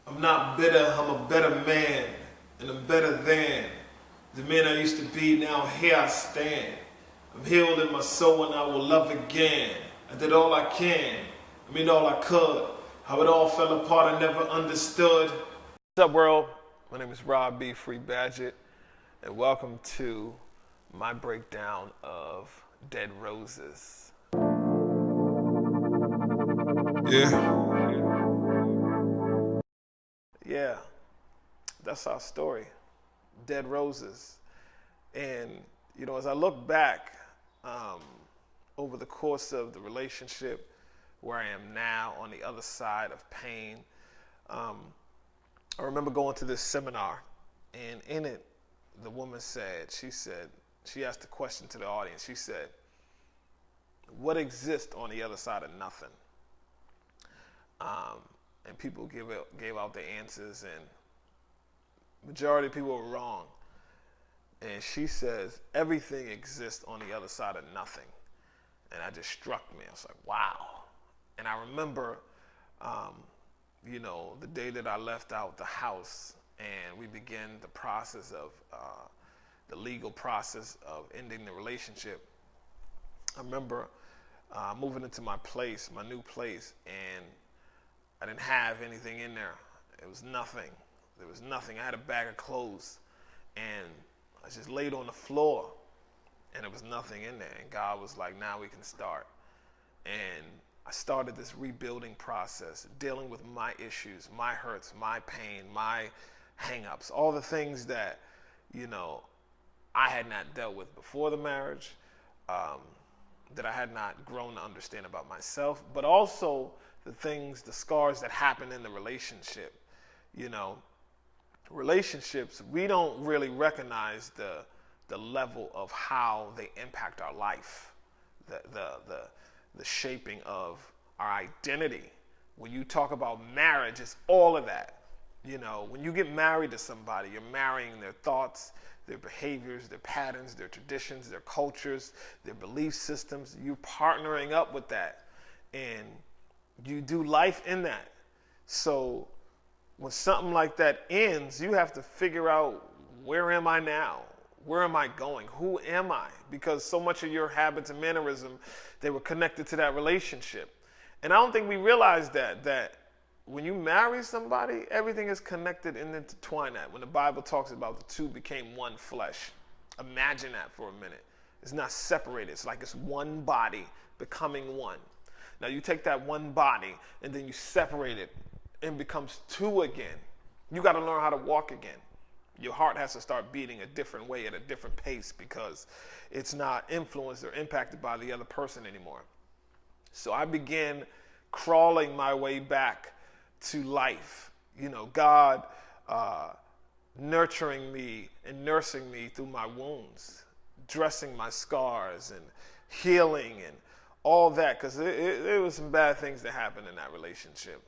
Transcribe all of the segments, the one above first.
I'm not bitter, I'm a better man, and I'm better than the man I used to be. Now here I stand. I'm healed in my soul and I will love again. I did all I can, all I could. How it all fell apart, I never understood. What's up, world? My name is Rob B. Free Badgett, and welcome to my breakdown of Dead Roses. Yeah, that's our story, Dead Roses. And, as I look back over the course of the relationship where I am now on the other side of pain, I remember going to this seminar, and in it, the woman she asked a question to the audience. She said, what exists on the other side of nothing? And people gave out their answers, and majority of people were wrong. And she says, everything exists on the other side of nothing. And that just struck me. I was like, wow. And I remember, the day that I left out the house and we began the process of, the legal process of ending the relationship. I remember moving into my new place, and I didn't have anything in there. It was nothing. There was nothing. I had a bag of clothes, and I just laid on the floor, and there was nothing in there. And God was like, now we can start. And I started this rebuilding process, dealing with my issues, my hurts, my pain, my hang-ups, all the things that, I had not dealt with before the marriage, that I had not grown to understand about myself, but also the scars that happen in the relationship. Relationships, we don't really recognize the level of how they impact our life, the shaping of our identity. When you talk about marriage, it's all of that. When you get married to somebody, you're marrying their thoughts, their behaviors, their patterns, their traditions, their cultures, their belief systems. You're partnering up with that, and you do life in that. So when something like that ends, you have to figure out, where am I now? Where am I going? Who am I? Because so much of your habits and mannerisms, they were connected to that relationship. And I don't think we realize that when you marry somebody, everything is connected and intertwined. That when the Bible talks about the two became one flesh, imagine that for a minute. It's not separated. It's like it's one body becoming one. Now you take that one body and then you separate it and becomes two again. You got to learn how to walk again. Your heart has to start beating a different way at a different pace because it's not influenced or impacted by the other person anymore. So I began crawling my way back to life. God nurturing me and nursing me through my wounds, dressing my scars and healing and all that, because there was some bad things that happened in that relationship.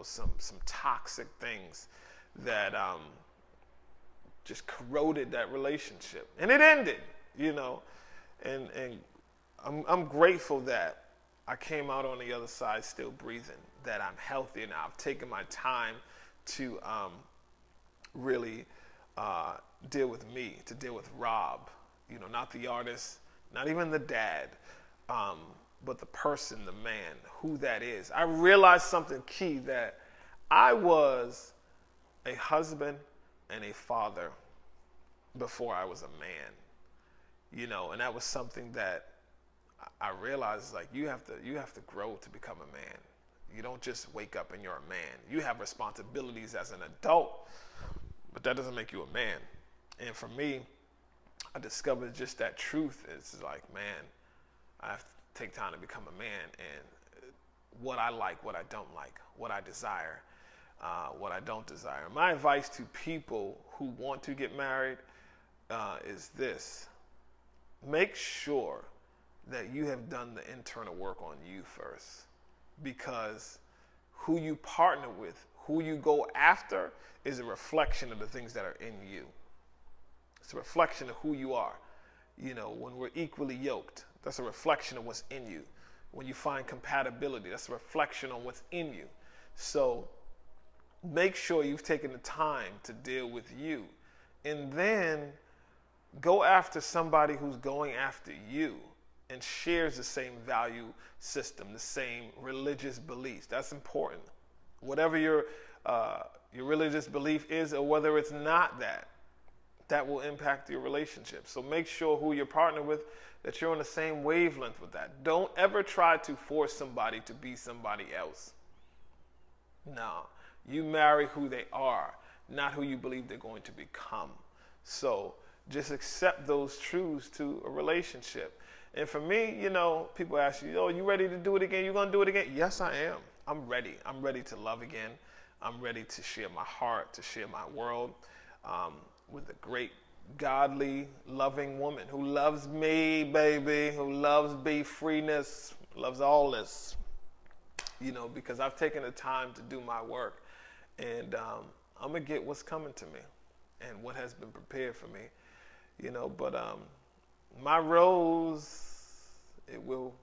Some toxic things that just corroded that relationship, and it ended. And I'm grateful that I came out on the other side still breathing, that I'm healthy now. I've taken my time to really deal with me, to deal with Rob, not the artist, not even the dad, but the person, the man, who that is. I realized something key, that I was a husband and a father before I was a man, and that was something that I realized, like, you have to grow to become a man. You don't just wake up and you're a man. You have responsibilities as an adult, but that doesn't make you a man. And for me, I discovered just that truth. It's like, man, I have to take time to become a man, and what I like, what I don't like, what I desire, what I don't desire. My advice to people who want to get married is this: make sure that you have done the internal work on you first, because who you partner with, who you go after, is a reflection of the things that are in you. It's a reflection of who you are. When we're equally yoked, that's a reflection of what's in you. When you find compatibility, that's a reflection on what's in you. So make sure you've taken the time to deal with you. And then go after somebody who's going after you and shares the same value system, the same religious beliefs. That's important. Whatever your religious belief is, or whether it's not that, that will impact your relationship. So make sure who you're partnered with, that you're on the same wavelength with that. Don't ever try to force somebody to be somebody else. No, you marry who they are, not who you believe they're going to become. So just accept those truths to a relationship. And for me, you know, people ask you, oh, you ready to do it again? You gonna do it again? Yes, I am. I'm ready. I'm ready to love again. I'm ready to share my heart, to share my world with a great, godly, loving woman who loves me, baby, who loves be-freeness, loves all this, you know, because I've taken the time to do my work. And I'm going to get what's coming to me and what has been prepared for me, you know. But my rose, it will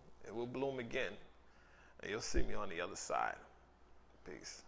bloom again. And you'll see me on the other side. Peace.